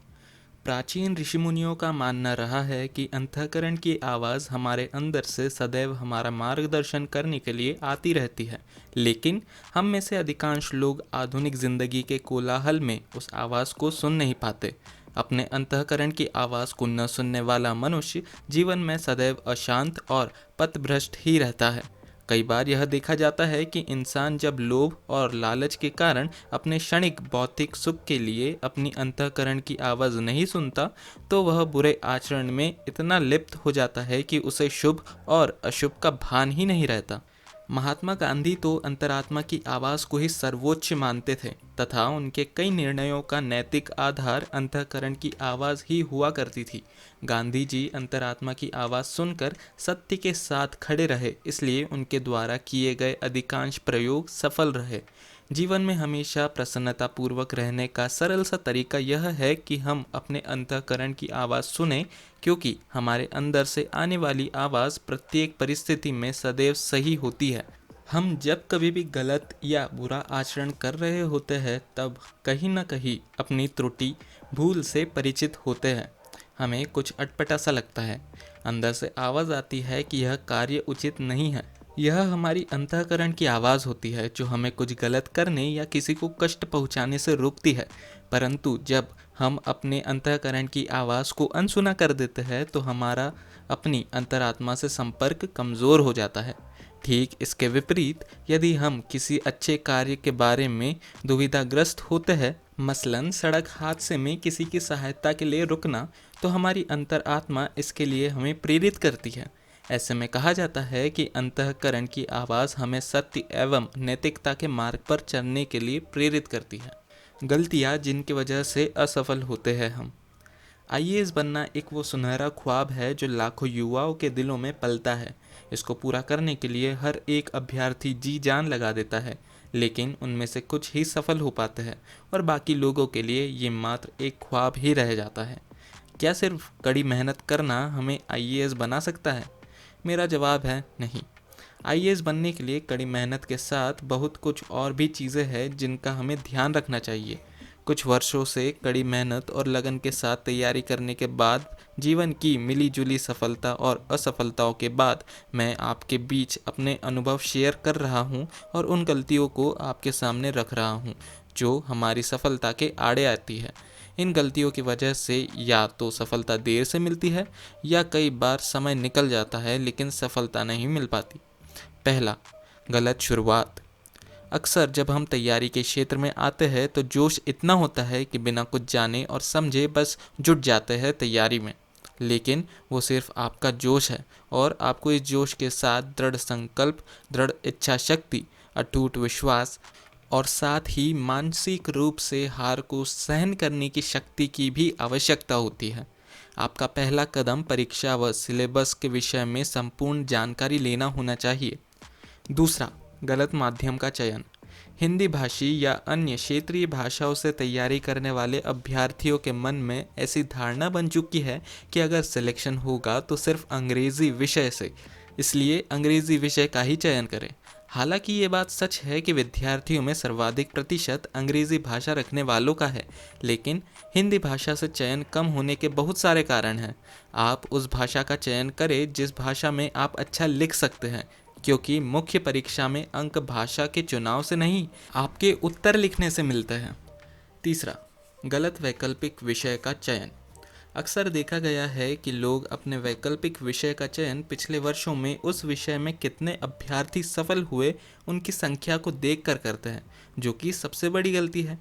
प्राचीन ऋषिमुनियों का मानना रहा है कि अंतःकरण की आवाज़ हमारे अंदर से सदैव हमारा मार्गदर्शन करने के लिए आती रहती है, लेकिन हम में से अधिकांश लोग आधुनिक जिंदगी के कोलाहल में उस आवाज़ को सुन नहीं पाते। अपने अंतःकरण की आवाज़ को न सुनने वाला मनुष्य जीवन में सदैव अशांत और पथभ्रष्ट ही रहता है। कई बार यह देखा जाता है कि इंसान जब लोभ और लालच के कारण अपने क्षणिक भौतिक सुख के लिए अपनी अंतःकरण की आवाज़ नहीं सुनता तो वह बुरे आचरण में इतना लिप्त हो जाता है कि उसे शुभ और अशुभ का भान ही नहीं रहता। महात्मा गांधी तो अंतरात्मा की आवाज़ को ही सर्वोच्च मानते थे तथा उनके कई निर्णयों का नैतिक आधार अंतःकरण की आवाज़ ही हुआ करती थी। गांधी जी अंतरात्मा की आवाज़ सुनकर सत्य के साथ खड़े रहे, इसलिए उनके द्वारा किए गए अधिकांश प्रयोग सफल रहे। जीवन में हमेशा प्रसन्नता पूर्वक रहने का सरल सा तरीका यह है कि हम अपने अंतःकरण की आवाज़ सुने, क्योंकि हमारे अंदर से आने वाली आवाज़ प्रत्येक परिस्थिति में सदैव सही होती है। हम जब कभी भी गलत या बुरा आचरण कर रहे होते हैं तब कहीं न कहीं अपनी त्रुटि भूल से परिचित होते हैं। हमें कुछ अटपटा सा लगता है, अंदर से आवाज़ आती है कि यह कार्य उचित नहीं है। यह हमारी अंतःकरण की आवाज़ होती है जो हमें कुछ गलत करने या किसी को कष्ट पहुंचाने से रोकती है। परंतु जब हम अपने अंतःकरण की आवाज़ को अनसुना कर देते हैं तो हमारा अपनी अंतरात्मा से संपर्क कमज़ोर हो जाता है। ठीक इसके विपरीत, यदि हम किसी अच्छे कार्य के बारे में दुविधाग्रस्त होते हैं, मसलन सड़क हादसे में किसी की सहायता के लिए रुकना, तो हमारी अंतरात्मा इसके लिए हमें प्रेरित करती है। ऐसे में कहा जाता है कि अंतःकरण की आवाज़ हमें सत्य एवं नैतिकता के मार्ग पर चलने के लिए प्रेरित करती है। गलतियाँ जिनकी वजह से असफल होते हैं हम। आईएएस बनना एक वो सुनहरा ख्वाब है जो लाखों युवाओं के दिलों में पलता है। इसको पूरा करने के लिए हर एक अभ्यर्थी जी जान लगा देता है, लेकिन उनमें से कुछ ही सफल हो पाते हैं और बाकी लोगों के लिए ये मात्र एक ख्वाब ही रह जाता है। क्या सिर्फ कड़ी मेहनत करना हमें आईएएस बना सकता है? मेरा जवाब है नहीं। आईएएस बनने के लिए कड़ी मेहनत के साथ बहुत कुछ और भी चीज़ें हैं जिनका हमें ध्यान रखना चाहिए। कुछ वर्षों से कड़ी मेहनत और लगन के साथ तैयारी करने के बाद, जीवन की मिली जुली सफलता और असफलताओं के बाद, मैं आपके बीच अपने अनुभव शेयर कर रहा हूँ और उन गलतियों को आपके सामने रख रहा हूँ जो हमारी सफलता के आड़े आती है। इन गलतियों की वजह से या तो सफलता देर से मिलती है या कई बार समय निकल जाता है लेकिन सफलता नहीं मिल पाती। पहला, गलत शुरुआत। अक्सर जब हम तैयारी के क्षेत्र में आते हैं तो जोश इतना होता है कि बिना कुछ जाने और समझे बस जुट जाते हैं तैयारी में। लेकिन वो सिर्फ आपका जोश है और आपको इस जोश के साथ दृढ़ संकल्प, दृढ़ इच्छा शक्ति, अटूट विश्वास और साथ ही मानसिक रूप से हार को सहन करने की शक्ति की भी आवश्यकता होती है। आपका पहला कदम परीक्षा व सिलेबस के विषय में संपूर्ण जानकारी लेना होना चाहिए। दूसरा, गलत माध्यम का चयन। हिंदी भाषी या अन्य क्षेत्रीय भाषाओं से तैयारी करने वाले अभ्यर्थियों के मन में ऐसी धारणा बन चुकी है कि अगर सिलेक्शन होगा तो सिर्फ अंग्रेजी विषय से, इसलिए अंग्रेजी विषय का ही चयन करें। हालांकि ये बात सच है कि विद्यार्थियों में सर्वाधिक प्रतिशत अंग्रेजी भाषा रखने वालों का है, लेकिन हिंदी भाषा से चयन कम होने के बहुत सारे कारण हैं। आप उस भाषा का चयन करें जिस भाषा में आप अच्छा लिख सकते हैं, क्योंकि मुख्य परीक्षा में अंक भाषा के चुनाव से नहीं, आपके उत्तर लिखने से मिलते हैं। तीसरा, गलत वैकल्पिक विषय का चयन। अक्सर देखा गया है कि लोग अपने वैकल्पिक विषय का चयन पिछले वर्षों में उस विषय में कितने अभ्यर्थी सफल हुए उनकी संख्या को देखकर करते हैं, जो कि सबसे बड़ी गलती है।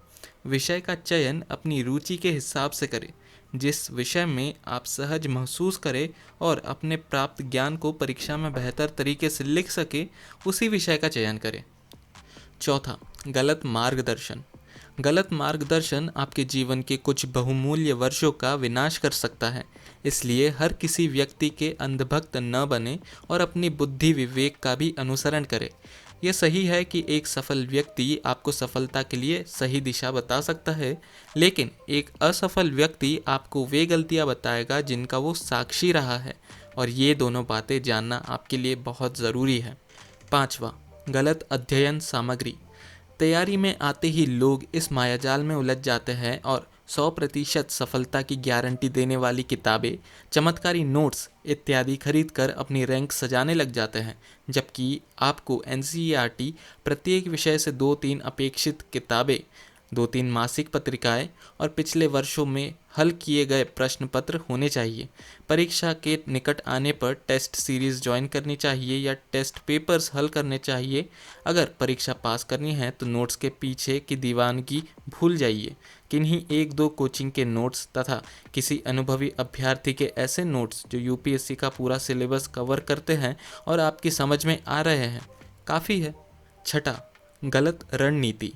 विषय का चयन अपनी रुचि के हिसाब से करें। जिस विषय में आप सहज महसूस करें और अपने प्राप्त ज्ञान को परीक्षा में बेहतर तरीके से लिख सके, उसी विषय का चयन करें। चौथा, गलत मार्गदर्शन। गलत मार्गदर्शन आपके जीवन के कुछ बहुमूल्य वर्षों का विनाश कर सकता है, इसलिए हर किसी व्यक्ति के अंधभक्त न बने और अपनी बुद्धि विवेक का भी अनुसरण करें। यह सही है कि एक सफल व्यक्ति आपको सफलता के लिए सही दिशा बता सकता है, लेकिन एक असफल व्यक्ति आपको वे गलतियां बताएगा जिनका वो साक्षी रहा है, और ये दोनों बातें जानना आपके लिए बहुत ज़रूरी है। पांचवा, गलत अध्ययन सामग्री। तैयारी में आते ही लोग इस मायाजाल में उलझ जाते हैं और 100% सफलता की गारंटी देने वाली किताबें, चमत्कारी नोट्स इत्यादि खरीदकर अपनी रैंक सजाने लग जाते हैं, जबकि आपको एनसीईआरटी, प्रत्येक विषय से 2-3 अपेक्षित किताबें, 2-3 मासिक पत्रिकाएं और पिछले वर्षों में हल किए गए प्रश्न पत्र होने चाहिए। परीक्षा के निकट आने पर टेस्ट सीरीज़ ज्वाइन करनी चाहिए या टेस्ट पेपर्स हल करने चाहिए। अगर परीक्षा पास करनी है तो नोट्स के पीछे की दीवानगी भूल जाइए। किन्हीं 1-2 कोचिंग के नोट्स तथा किसी अनुभवी अभ्यर्थी के ऐसे नोट्स जो यूपीएससी का पूरा सिलेबस कवर करते हैं और आपकी समझ में आ रहे हैं, काफ़ी है। छठा, गलत रणनीति।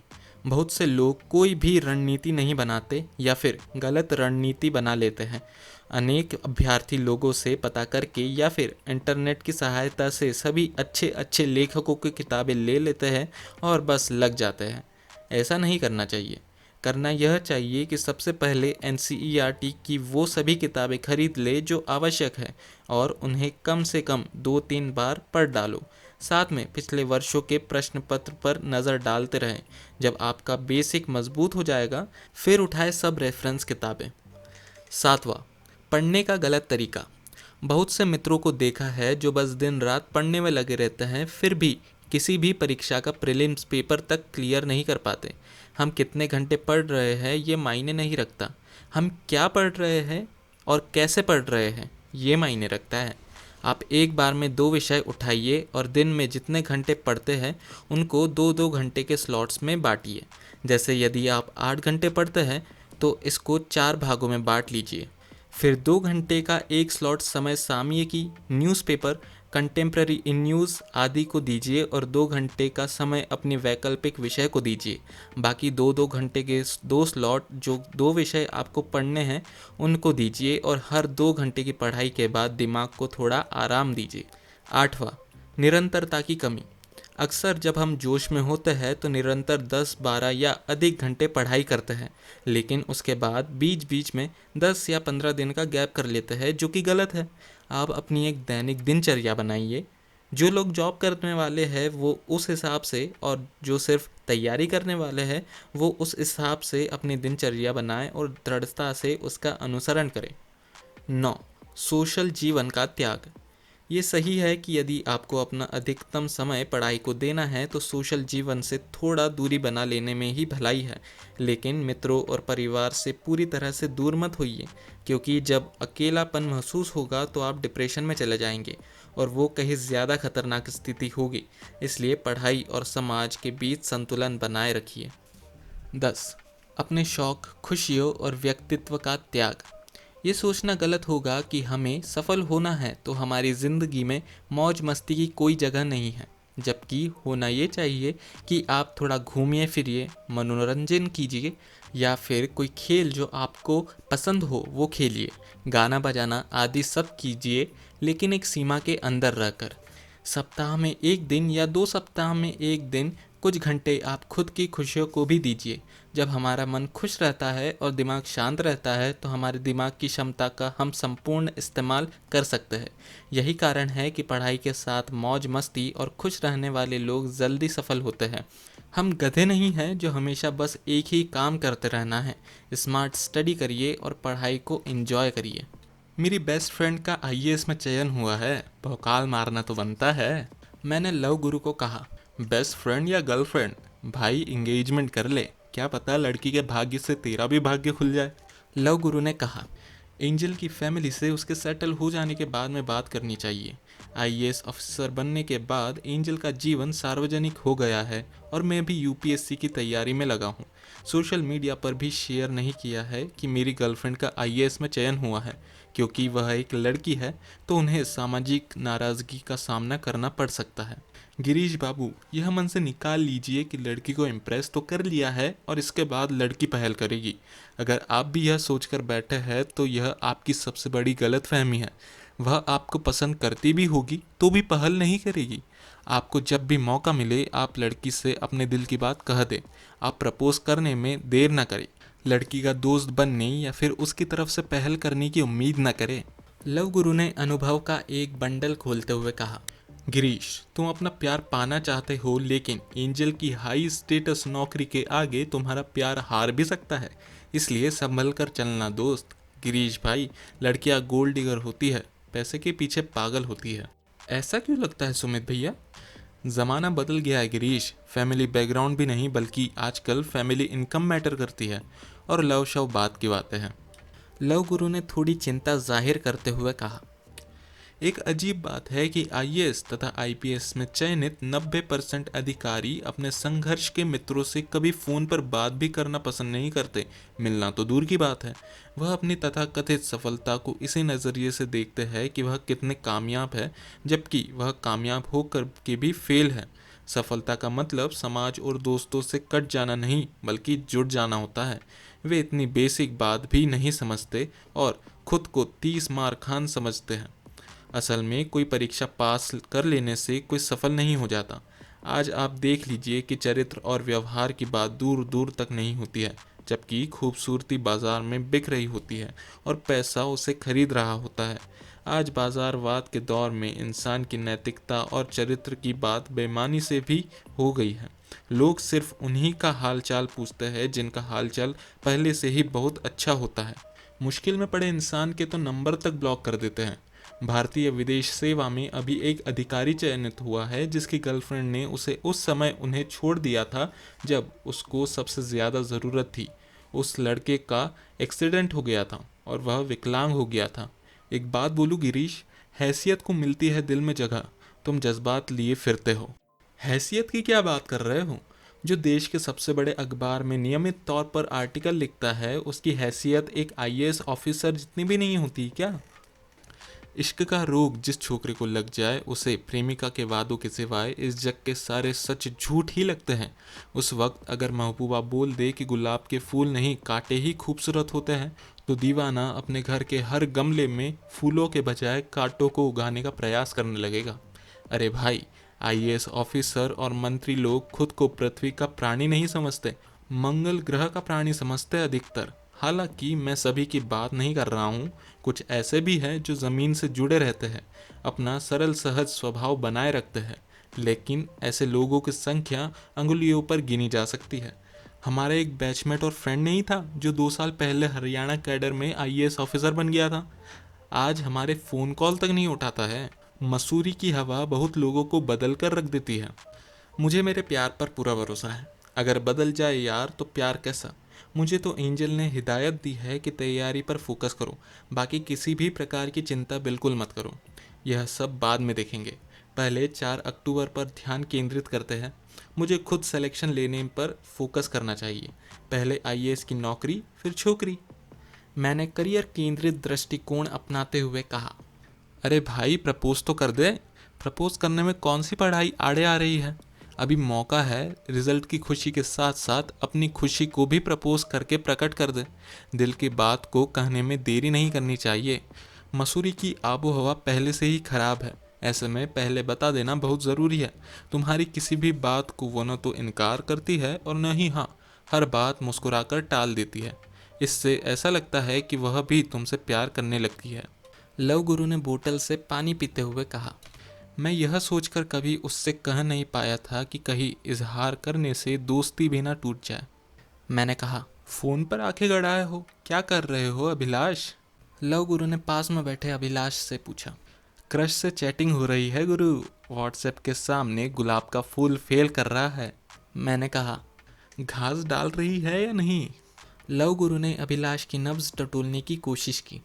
बहुत से लोग कोई भी रणनीति नहीं बनाते या फिर गलत रणनीति बना लेते हैं। अनेक अभ्यर्थी लोगों से पता करके या फिर इंटरनेट की सहायता से सभी अच्छे अच्छे लेखकों की किताबें ले लेते हैं और बस लग जाते हैं। ऐसा नहीं करना चाहिए। करना यह चाहिए कि सबसे पहले NCERT की वो सभी किताबें खरीद ले जो आवश्यक है और उन्हें कम से कम 2-3 बार पढ़ डालो। साथ में पिछले वर्षों के प्रश्न पत्र पर नज़र डालते रहें। जब आपका बेसिक मजबूत हो जाएगा फिर उठाए सब रेफरेंस किताबें। सातवां, पढ़ने का गलत तरीका। बहुत से मित्रों को देखा है जो बस दिन रात पढ़ने में लगे रहते हैं फिर भी किसी भी परीक्षा का प्रीलिम्स पेपर तक क्लियर नहीं कर पाते। हम कितने घंटे पढ़ रहे हैं ये मायने नहीं रखता, हम क्या पढ़ रहे हैं और कैसे पढ़ रहे हैं ये मायने रखता है। आप एक बार में 2 विषय उठाइए और दिन में जितने घंटे पढ़ते हैं उनको 2-2 घंटे के स्लॉट्स में बांटिए। जैसे यदि आप 8 घंटे पढ़ते हैं तो इसको 4 भागों में बांट लीजिए। फिर 2 घंटे का एक स्लॉट समय सामयिकी, न्यूज़पेपर, कंटेम्प्ररी इन न्यूज़ आदि को दीजिए और 2 घंटे का समय अपनी वैकल्पिक विषय को दीजिए। बाकी 2-2 घंटे के 2 स्लॉट जो 2 विषय आपको पढ़ने हैं उनको दीजिए और हर 2 घंटे की पढ़ाई के बाद दिमाग को थोड़ा आराम दीजिए। आठवां, निरंतरता की कमी। अक्सर जब हम जोश में होते हैं तो निरंतर 10-12 या अधिक घंटे पढ़ाई करते हैं, लेकिन उसके बाद बीच बीच में 10 या 15 दिन का गैप कर लेते हैं जो कि गलत है। आप अपनी एक दैनिक दिनचर्या बनाइए। जो लोग जॉब करने वाले हैं वो उस हिसाब से और जो सिर्फ तैयारी करने वाले हैं वो उस हिसाब से अपनी दिनचर्या बनाएं और दृढ़ता से उसका अनुसरण करें। 9, सोशल जीवन का त्याग। ये सही है कि यदि आपको अपना अधिकतम समय पढ़ाई को देना है तो सोशल जीवन से थोड़ा दूरी बना लेने में ही भलाई है, लेकिन मित्रों और परिवार से पूरी तरह से दूर मत होइए, क्योंकि जब अकेलापन महसूस होगा तो आप डिप्रेशन में चले जाएंगे और वो कहीं ज़्यादा खतरनाक स्थिति होगी। इसलिए पढ़ाई और समाज के बीच संतुलन बनाए रखिए। 10, अपने शौक, खुशियों और व्यक्तित्व का त्याग। ये सोचना गलत होगा कि हमें सफल होना है तो हमारी ज़िंदगी में मौज मस्ती की कोई जगह नहीं है, जबकि होना ये चाहिए कि आप थोड़ा घूमिए फिरिए, मनोरंजन कीजिए या फिर कोई खेल जो आपको पसंद हो वो खेलिए, गाना बजाना आदि सब कीजिए, लेकिन एक सीमा के अंदर रहकर। सप्ताह में 1 दिन या 2 सप्ताह में 1 दिन कुछ घंटे आप खुद की खुशियों को भी दीजिए। जब हमारा मन खुश रहता है और दिमाग शांत रहता है तो हमारे दिमाग की क्षमता का हम संपूर्ण इस्तेमाल कर सकते हैं। यही कारण है कि पढ़ाई के साथ मौज मस्ती और खुश रहने वाले लोग जल्दी सफल होते हैं। हम गधे नहीं हैं जो हमेशा बस एक ही काम करते रहना है। स्मार्ट स्टडी करिए और पढ़ाई को एंजॉय करिए। मेरी बेस्ट फ्रेंड का IAS में चयन हुआ है, भौकाल मारना तो बनता है। मैंने लव गुरु को कहा, बेस्ट फ्रेंड या गर्लफ्रेंड, भाई एंगेजमेंट कर ले, क्या पता लड़की के भाग्य से तेरा भी भाग्य खुल जाए। लव गुरु ने कहा, एंजल की फैमिली से उसके सेटल हो जाने के बाद में बात करनी चाहिए। IAS ऑफिसर बनने के बाद एंजल का जीवन सार्वजनिक हो गया है और मैं भी UPSC की तैयारी में लगा हूँ। सोशल मीडिया पर भी शेयर नहीं किया है कि मेरी गर्लफ्रेंड का IAS में चयन हुआ है, क्योंकि वह एक लड़की है तो उन्हें सामाजिक नाराज़गी का सामना करना पड़ सकता है। गिरीश बाबू, यह मन से निकाल लीजिए कि लड़की को इम्प्रेस तो कर लिया है और इसके बाद लड़की पहल करेगी। अगर आप भी यह सोचकर बैठे हैं तो यह आपकी सबसे बड़ी गलतफहमी है। वह आपको पसंद करती भी होगी तो भी पहल नहीं करेगी। आपको जब भी मौका मिले आप लड़की से अपने दिल की बात कह दें। आप प्रपोज करने में देर न करें। लड़की का दोस्त बनने या फिर उसकी तरफ से पहल करने की उम्मीद न करें। लव गुरु ने अनुभव का एक बंडल खोलते हुए कहा, गिरीश, तुम अपना प्यार पाना चाहते हो लेकिन एंजल की हाई स्टेटस नौकरी के आगे तुम्हारा प्यार हार भी सकता है, इसलिए संभल कर चलना दोस्त। गिरीश भाई, लड़कियां गोल्ड डिगर होती है, पैसे के पीछे पागल होती है। ऐसा क्यों लगता है सुमित भैया? ज़माना बदल गया है गिरीश। फैमिली बैकग्राउंड भी नहीं बल्कि आजकल फैमिली इनकम मैटर करती है और लव शव बात की बातें हैं। लव गुरु ने थोड़ी चिंता जाहिर करते हुए कहा, एक अजीब बात है कि IAS तथा IPS में चयनित 90% अधिकारी अपने संघर्ष के मित्रों से कभी फ़ोन पर बात भी करना पसंद नहीं करते, मिलना तो दूर की बात है। वह अपनी तथाकथित सफलता को इसी नज़रिए से देखते हैं कि वह कितने कामयाब है, जबकि वह कामयाब होकर के भी फेल है। सफलता का मतलब समाज और दोस्तों से कट जाना नहीं बल्कि जुड़ जाना होता है। वे इतनी बेसिक बात भी नहीं समझते और खुद को 30 मार खान समझते हैं। असल में कोई परीक्षा पास कर लेने से कोई सफल नहीं हो जाता। आज आप देख लीजिए कि चरित्र और व्यवहार की बात दूर दूर तक नहीं होती है, जबकि खूबसूरती बाजार में बिक रही होती है और पैसा उसे खरीद रहा होता है। आज बाजारवाद के दौर में इंसान की नैतिकता और चरित्र की बात बेईमानी से भी हो गई है। लोग सिर्फ उन्हीं का हालचाल पूछते हैं जिनका हालचाल पहले से ही बहुत अच्छा होता है। मुश्किल में पड़े इंसान के तो नंबर तक ब्लॉक कर देते हैं। भारतीय विदेश सेवा में अभी एक अधिकारी चयनित हुआ है जिसकी गर्लफ्रेंड ने उसे उस समय उन्हें छोड़ दिया था जब उसको सबसे ज़्यादा ज़रूरत थी। उस लड़के का एक्सीडेंट हो गया था और वह विकलांग हो गया था। एक बात बोलूं गिरीश, हैसियत को मिलती है दिल में जगह, तुम जज्बात लिए फिरते हो। हैसियत की क्या बात कर रहे हो? जो देश के सबसे बड़े अखबार में नियमित तौर पर आर्टिकल लिखता है उसकी हैसियत एक आईएएस ऑफिसर जितनी भी नहीं होती क्या? इश्क का रोग जिस छोकरे को लग जाए उसे प्रेमिका के वादों के सिवाय इस जग के सारे सच झूठ ही लगते हैं। उस वक्त अगर महबूबा बोल दे कि गुलाब के फूल नहीं कांटे ही खूबसूरत होते हैं तो दीवाना अपने घर के हर गमले में फूलों के बजाय कांटों को उगाने का प्रयास करने लगेगा। अरे भाई, आईएएस ऑफिसर और मंत्री लोग खुद को पृथ्वी का प्राणी नहीं समझते, मंगल ग्रह का प्राणी समझते हैं अधिकतर। हालांकि मैं सभी की बात नहीं कर रहा हूँ, कुछ ऐसे भी हैं जो ज़मीन से जुड़े रहते हैं, अपना सरल सहज स्वभाव बनाए रखते हैं, लेकिन ऐसे लोगों की संख्या अंगुलियों पर गिनी जा सकती है। हमारा एक बैचमेट और फ्रेंड नहीं था जो 2 साल पहले हरियाणा कैडर में आईएएस ऑफिसर बन गया था, आज हमारे फ़ोन कॉल तक नहीं उठाता है। मसूरी की हवा बहुत लोगों को बदल कर रख देती है। मुझे मेरे प्यार पर पूरा भरोसा है, अगर बदल जाए यार तो प्यार कैसा। मुझे तो एंजल ने हिदायत दी है कि तैयारी पर फोकस करो, बाकी किसी भी प्रकार की चिंता बिल्कुल मत करो। यह सब बाद में देखेंगे, पहले 4 अक्टूबर पर ध्यान केंद्रित करते हैं। मुझे खुद सिलेक्शन लेने पर फोकस करना चाहिए, पहले आईएएस की नौकरी फिर छोकरी। मैंने करियर केंद्रित दृष्टिकोण अपनाते हुए कहा। अरे भाई, प्रपोज तो कर दे। प्रपोज करने में कौन सी पढ़ाई आड़े आ रही है? अभी मौका है, रिजल्ट की खुशी के साथ साथ अपनी खुशी को भी प्रपोज करके प्रकट कर दे। दिल की बात को कहने में देरी नहीं करनी चाहिए। मसूरी की आबो हवा पहले से ही खराब है, ऐसे में पहले बता देना बहुत ज़रूरी है। तुम्हारी किसी भी बात को वो न तो इनकार करती है और न ही हाँ, हर बात मुस्कुराकर टाल देती है। इससे ऐसा लगता है कि वह भी तुमसे प्यार करने लगती है। लव गुरु ने बोतल से पानी पीते हुए कहा। मैं यह सोचकर कभी उससे कह नहीं पाया था कि कहीं इजहार करने से दोस्ती भी ना टूट जाए। मैंने कहा। फ़ोन पर आंखें गड़ाए हो, क्या कर रहे हो अभिलाष? लव गुरु ने पास में बैठे अभिलाष से पूछा। क्रश से चैटिंग हो रही है गुरु, व्हाट्सएप के सामने गुलाब का फूल फेल कर रहा है। मैंने कहा। घास डाल रही है या नहीं? लव गुरु ने अभिलाष की नब्ज टटोलने की कोशिश की।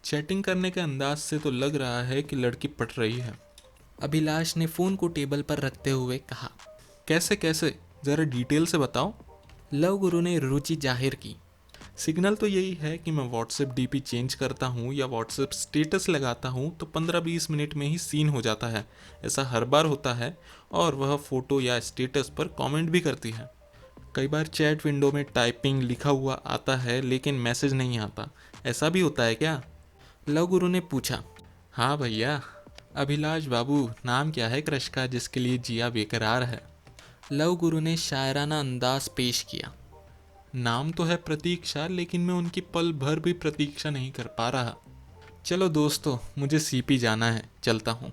चैटिंग करने के अंदाज से तो लग रहा है कि लड़की पट रही है। अभिलाष ने फ़ोन को टेबल पर रखते हुए कहा। कैसे कैसे, ज़रा डिटेल से बताओ। लव गुरु ने रुचि जाहिर की। सिग्नल तो यही है कि मैं व्हाट्सएप डीपी चेंज करता हूँ या व्हाट्सएप स्टेटस लगाता हूँ तो 15-20 मिनट में ही सीन हो जाता है। ऐसा हर बार होता है और वह फ़ोटो या स्टेटस पर कमेंट भी करती है। कई बार चैट विंडो में टाइपिंग लिखा हुआ आता है लेकिन मैसेज नहीं आता, ऐसा भी होता है क्या? लव गुरु ने पूछा। हाँ भैया। अभिलाष बाबू, नाम क्या है क्रश का जिसके लिए जिया बेकरार है? लव गुरु ने शायराना अंदाज पेश किया। नाम तो है प्रतीक्षा, लेकिन मैं उनकी पल भर भी प्रतीक्षा नहीं कर पा रहा। चलो दोस्तों, मुझे सीपी जाना है, चलता हूँ।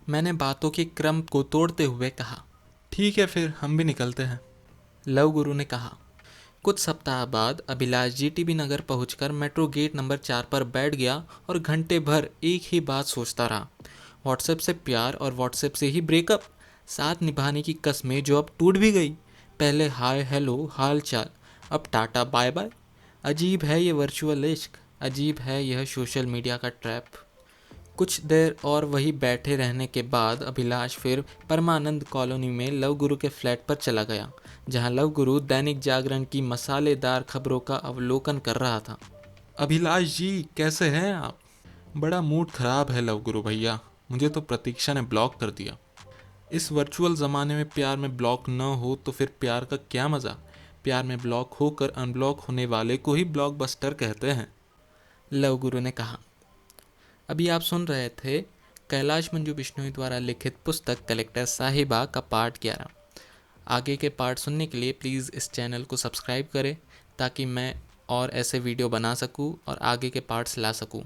मैंने बातों के क्रम को तोड़ते हुए कहा। ठीक है, फिर हम भी निकलते हैं। लव गुरु ने कहा। कुछ सप्ताह बाद अभिलाष जीटीबी नगर पहुंचकर मेट्रो गेट नंबर 4 पर बैठ गया और घंटे भर एक ही बात सोचता रहा। व्हाट्सएप से प्यार और व्हाट्सएप से ही ब्रेकअप, साथ निभाने की कस्में जो अब टूट भी गई। पहले हाय हेलो हाल चाल, अब टाटा बाय बाय। अजीब है ये वर्चुअल इश्क, अजीब है यह सोशल मीडिया का ट्रैप। कुछ देर और वही बैठे रहने के बाद अभिलाष फिर परमानंद कॉलोनी में लव गुरु के फ्लैट पर चला गया, जहां लव गुरु दैनिक जागरण की मसालेदार खबरों का अवलोकन कर रहा था। अभिलाष जी, कैसे हैं आप? बड़ा मूड खराब है लव गुरु भैया, मुझे तो प्रतीक्षा ने ब्लॉक कर दिया। इस वर्चुअल ज़माने में प्यार में ब्लॉक न हो तो फिर प्यार का क्या मज़ा। प्यार में ब्लॉक होकर अनब्लॉक होने वाले को ही ब्लॉकबस्टर कहते हैं। लव गुरु ने कहा। अभी आप सुन रहे थे कैलाश मंजू बिश्नोई द्वारा लिखित पुस्तक कलेक्टर साहिबा का पार्ट 11। आगे के पार्ट सुनने के लिए प्लीज़ इस चैनल को सब्सक्राइब करें ताकि मैं और ऐसे वीडियो बना सकूं और आगे के पार्ट्स ला सकूं।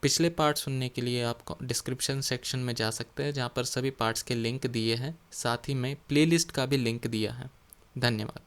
पिछले पार्ट सुनने के लिए आप डिस्क्रिप्शन सेक्शन में जा सकते हैं जहां पर सभी पार्ट्स के लिंक दिए हैं, साथ ही में प्लेलिस्ट का भी लिंक दिया है। धन्यवाद।